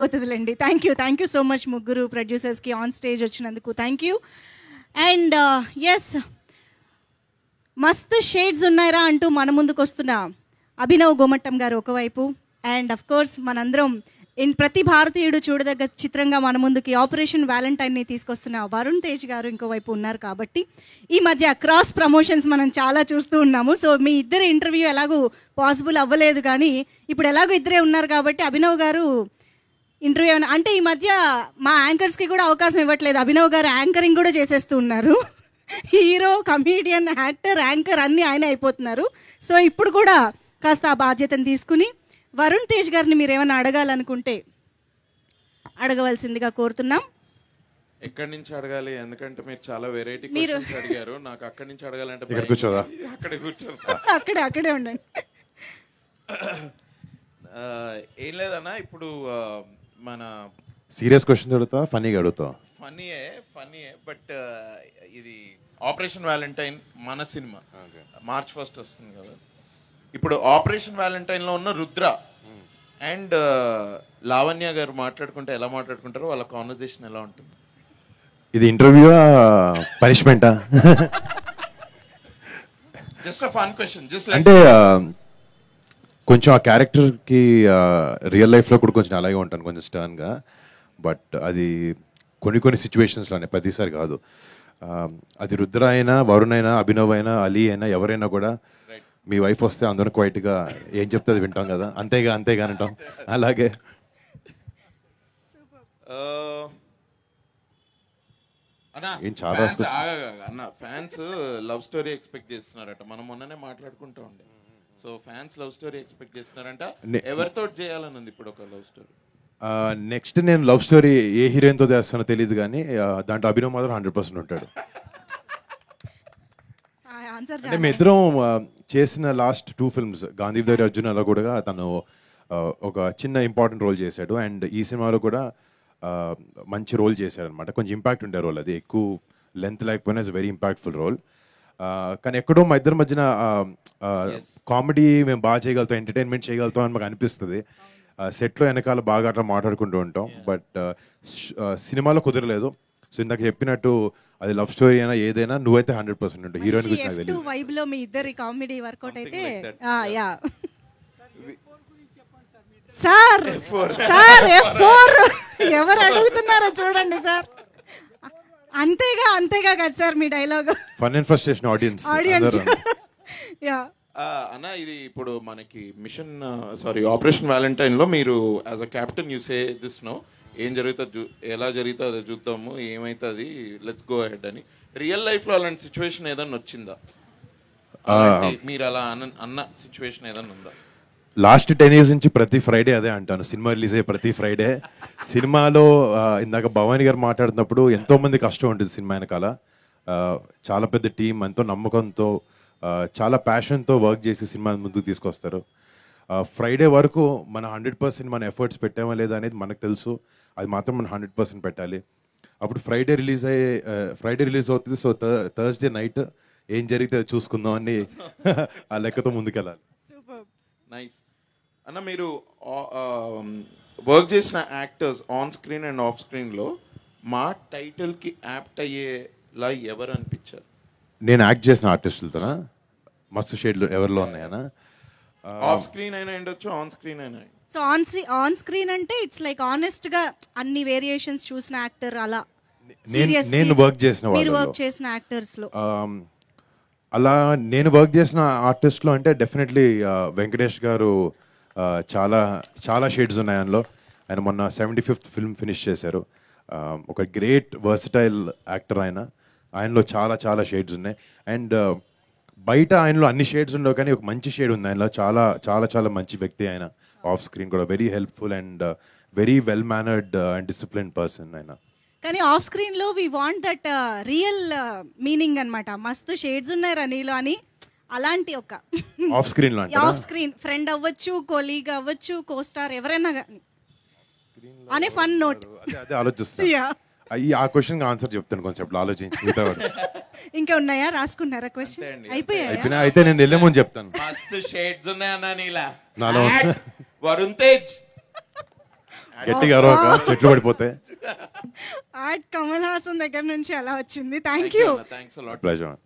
అవుతుందిలేండి. Thank you so much ముగ్గురు ప్రొడ్యూసర్స్కి on stage వచ్చినందుకు thank you. And yes, మస్తు shades ఉన్నాయిరా అంటూ మన ముందుకు వస్తున్న అభినవ్ గోమట్టం గారు ఒకవైపు, అండ్ అఫ్ కోర్స్ మనందరం ప్రతి భారతీయుడు చూడదగ్గ చిత్రంగా మన ముందుకి ఆపరేషన్ వ్యాలంటైన్ని తీసుకొస్తున్న వరుణ్ తేజ్ గారు ఇంకోవైపు ఉన్నారు. కాబట్టి ఈ మధ్య క్రాస్ ప్రమోషన్స్ మనం చాలా చూస్తూ ఉన్నాము. సో మీ ఇద్దరి ఇంటర్వ్యూ ఎలాగూ పాసిబుల్ అవ్వలేదు, కానీ ఇప్పుడు ఎలాగో ఇద్దరే ఉన్నారు కాబట్టి అభినవ్ గారు ఇంటర్వ్యూ అంటే ఈ మధ్య మా యాంకర్స్కి కూడా అవకాశం ఇవ్వట్లేదు. అభినవ్ గారు యాంకరింగ్ కూడా చేసేస్తూ ఉన్నారు. హీరో, కమీడియన్, యాక్టర్, యాంకర్ అన్నీ ఆయన అయిపోతున్నారు. సో ఇప్పుడు కూడా కాస్త ఆ బాధ్యతను తీసుకుని వరుణ్ తేజ్ గారిని మీరు ఏమైనా అడగాలనుకుంటే అడగవలసిందిగా కోరుతున్నాం. ఎక్కడి నుంచి అడగాలి? ఎందుకంటే మీరు చాలా వెరైటీ క్వశ్చన్స్ అడిగారు. నాకు అక్కడి నుంచి అడగాలంటే అక్కడే కూర్చోదా? అక్కడే ఉండండి. ఏం లేదన్నా, ఇప్పుడు మన సీరియస్ క్వశ్చన్స్ అడుగుతా, ఫన్నీగా అడుగుతా? ఫన్నీయే బట్ ఇది ఆపరేషన్ వ్యాలంటైన్ మన సినిమా మార్చ్ 1 వస్తుంది కదా. ఇప్పుడు ఆపరేషన్ వ్యాలంటైన్లో ఉన్న రుద్ర అండ్ లావణ్య గారు మాట్లాడుకుంటే ఎలా మాట్లాడుకుంటారో వాళ్ళ కాన్వర్జేషన్ ఎలా ఉంటుంది? ఇది ఇంటర్వ్యూ పనిష్మెంటా? Just a fun question. Just అంటే కొంచెం ఆ క్యారెక్టర్కి రియల్ లైఫ్లో కూడా కొంచెం అలాగే ఉంటాను, కొంచెం స్టర్న్గా. బట్ అది కొన్ని సిచ్యువేషన్స్లోనే, ప్రతిసారి కాదు. అది రుద్ర అయినా, వరుణ్ అయినా, అభినవ్ అయినా, అలీ అయినా, ఎవరైనా కూడా మీ వైఫ్ వస్తే అందరూ క్వైట్గా ఏం చెప్తే అది వింటాం కదా, అంతేగా అంటాం. అలాగే అన్న ఫ్యాన్స్ లవ్ స్టోరీ ఎక్స్పెక్ట్ చేస్తున్నారట. మనం మొన్ననే మాట్లాడుకుంటా ఉండే. So fans love story expect చేస్తున్నారంట. ఎవరితో చేయాలని ఉంది ఇప్పుడు ఒక లవ్ స్టోరీ? నెక్స్ట్ నేను లవ్ స్టోరీ ఏ హీరోయిన్తో చేస్తానో తెలియదు, కానీ దాంట్లో అభినవ్ మాత్రం 100% ఉంటాడు. అంటే మీ ఇద్దరం చేసిన లాస్ట్ 2 ఫిల్మ్స్ గాంధీవి అర్జునలో కూడా తను ఒక చిన్న ఇంపార్టెంట్ రోల్ చేశాడు. అండ్ ఈ సినిమాలో కూడా మంచి రోల్ చేశాడు అనమాట. కొంచెం ఇంపాక్ట్ ఉండే రోల్, అది ఎక్కువ లెంత్ లేకపోయినా ఇట్స్ వెరీ ఇంపాక్ట్ఫుల్ రోల్. కానీ ఎక్కడో మా ఇద్దరి మధ్యన కామెడీ మేము బాగా చేయగలుగుతాం, ఎంటర్టైన్మెంట్ చేయగలుగుతాం అని మాకు అనిపిస్తుంది. సెట్లో వెనకాల బాగా అట్లా మాట్లాడుకుంటూ ఉంటాం. బట్ సినిమాలో కుదరలేదు. సో ఇందాక చెప్పినట్టు అది లవ్ స్టోరీ అయినా ఏదైనా నువ్వైతే 100% ఉంటావు. హీరోయిన్ గురించి నాకు తెలియదు. వైబ్ లో మీ ఇద్దరి కామెడీ వర్కౌట్ అయితే సార్ F4 ఎవరు అడుగుతున్నారో చూడండి సార్. అంతేగా కదా సార్ మీ dialogue. Fun and frustration audience. అన్న ఇది ఇప్పుడు మనకి మిషన్ ఆపరేషన్ వ్యాలంటైన్ లో మీరు as a captain you say this no, ఏం జరుగుతుంది, ఎలా జరుగుతుందో అది చూద్దాము, ఏమైతుంది, లెట్స్ గో అహెడ్ అని. రియల్ లైఫ్ లో అలాంటి సిచ్యువేషన్ ఏదన్నా వచ్చిందా? మీరు అలా అన్న సిచ్యువేషన్ ఏదన్నా ఉందా? లాస్ట్ 10 years నుంచి ప్రతి ఫ్రైడే అదే అంటాను, సినిమా రిలీజ్ అయ్యే ప్రతి ఫ్రైడే. సినిమాలో ఇందాక భవానీ గారు మాట్లాడుతున్నప్పుడు ఎంతో మంది కష్టం ఉంటుంది సినిమా వెనకాల. చాలా పెద్ద టీం, ఎంతో నమ్మకంతో, చాలా ప్యాషన్తో వర్క్ చేసి సినిమా ముందుకు తీసుకొస్తారు. ఫ్రైడే వరకు మన 100% మన ఎఫర్ట్స్ పెట్టామా లేదా అనేది మనకు తెలుసు. అది మాత్రం మనం 100% పెట్టాలి. అప్పుడు ఫ్రైడే రిలీజ్ అవుతుంది. సో థర్స్డే నైట్ ఏం జరిగితే చూసుకుందాం అని ఆ లెక్కతో ముందుకెళ్ళాలి. నైస్ అన్న. మీరు వర్క్ చేసిన actors on screen and of స్క్రీన్లో మా టైటిల్కి యాప్ట్ అయ్యేలా ఎవరు అనిపించారు? నేను యాక్ట్ చేసిన ఆర్టిస్టులతోనా? మస్తు షేడ్లు ఎవరిలో ఉన్నాయనా? ఆఫ్ స్క్రీన్ అయినా ఉండొచ్చు, ఆన్ స్క్రీన్ అయినా. సో ఆన్ స్క్రీన్ అంటే ఇట్స్ లైక్ ఆనెస్ట్ గా అన్ని వేరియేషన్స్ చూసిన యాక్టర్ అలా. నేను వర్క్ చేసిన మీరు వర్క్ చేసిన యాక్టర్స్ లో అలా నేను వర్క్ చేసిన ఆర్టిస్ట్లో అంటే డెఫినెట్లీ వెంకటేష్ గారు చాలా షేడ్స్ ఉన్నాయి ఆయనలో. ఆయన మొన్న 75th ఫిల్మ్ ఫినిష్ చేశారు. ఒక గ్రేట్ వర్సటైల్ యాక్టర్ ఆయనలో చాలా షేడ్స్ ఉన్నాయి. అండ్ బయట ఆయనలో అన్ని షేడ్స్ ఉండవు, కానీ ఒక మంచి షేడ్ ఉంది ఆయనలో. చాలా మంచి వ్యక్తి ఆయన. ఆఫ్ స్క్రీన్ కూడా very helpful and very well mannered and disciplined person ఆయన. కానీ ఆఫ్ స్క్రీన్ లో we want that real meaning అన్నమాట. మస్తు షేడ్స్ ఉన్నాయి నీలో అని, అలాంటి ఒక ఆఫ్ స్క్రీన్ లో ఆఫ్ స్క్రీన్ ఫ్రెండ్ అవ్వచ్చు, కొలీగ్ అవ్వచ్చు, కోస్టార్ ఎవరైనా అనే ఫన్ నోట్. అదే ఆలోచిస్తున్నా. ఆ క్వశ్చన్ ఆన్సర్ చెప్తాను కొంచెం ఆలోచించి. ఇంకా ఉన్నాయా? రాసుకున్నారా క్వశ్చన్? అయిపోయాయి. అయితే నేను వెళ్ళే ముందు చెప్తాను. మస్తు షేడ్స్ ఉన్నాయన్నా నీలా. నాలో వరుణ్ తేజ్ గట్టిగా అరవక చెట్లు పడిపోతాయి. ఆర్ట్ కమల్ హాసన్ దగ్గర నుంచి అలా వచ్చింది. Thank you. Thanks a lot. Pleasure.